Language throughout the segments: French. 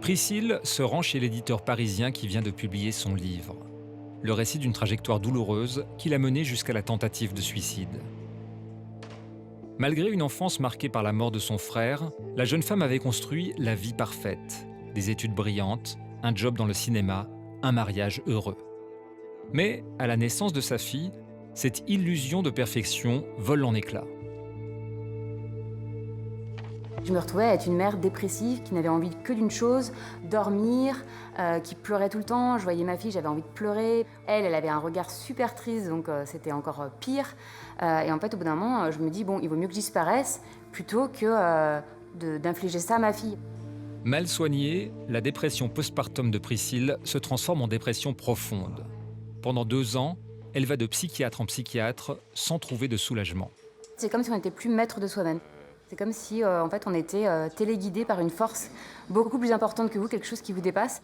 Priscille se rend chez l'éditeur parisien qui vient de publier son livre. Le récit d'une trajectoire douloureuse qui l'a menée jusqu'à la tentative de suicide. Malgré une enfance marquée par la mort de son frère, la jeune femme avait construit la vie parfaite. Des études brillantes, un job dans le cinéma, un mariage heureux. Mais, à la naissance de sa fille, cette illusion de perfection vole en éclats. Je me retrouvais à être une mère dépressive qui n'avait envie que d'une chose, dormir, qui pleurait tout le temps. Je voyais ma fille, j'avais envie de pleurer. Elle avait un regard super triste, donc c'était encore pire. Et en fait, au bout d'un moment, je me dis, bon, il vaut mieux que je disparaisse plutôt que d'infliger ça à ma fille. Mal soignée, la dépression postpartum de Priscille se transforme en dépression profonde. Pendant 2 ans, elle va de psychiatre en psychiatre sans trouver de soulagement. C'est comme si on n'était plus maître de soi-même. C'est comme si en fait, on était téléguidé par une force beaucoup plus importante que vous, quelque chose qui vous dépasse.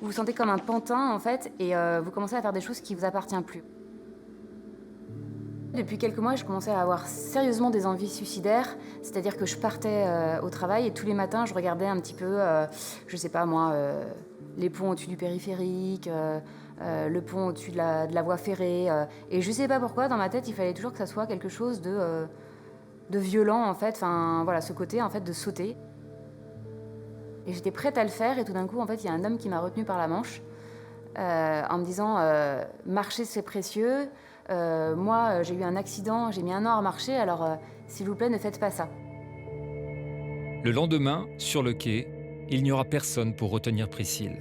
Vous vous sentez comme un pantin en fait, et vous commencez à faire des choses qui ne vous appartiennent plus. Depuis quelques mois, je commençais à avoir sérieusement des envies suicidaires, c'est-à-dire que je partais au travail et tous les matins, je regardais un petit peu, je sais pas moi, les ponts au-dessus du périphérique, le pont au-dessus de la voie ferrée, et je sais pas pourquoi, dans ma tête, il fallait toujours que ça soit quelque chose de violent en fait, enfin voilà, ce côté en fait de sauter. Et j'étais prête à le faire et tout d'un coup, en fait, il y a un homme qui m'a retenue par la manche en me disant marcher c'est précieux. Moi, j'ai eu un accident, j'ai mis 1 an à marcher, alors s'il vous plaît, ne faites pas ça. Le lendemain, sur le quai, il n'y aura personne pour retenir Priscille.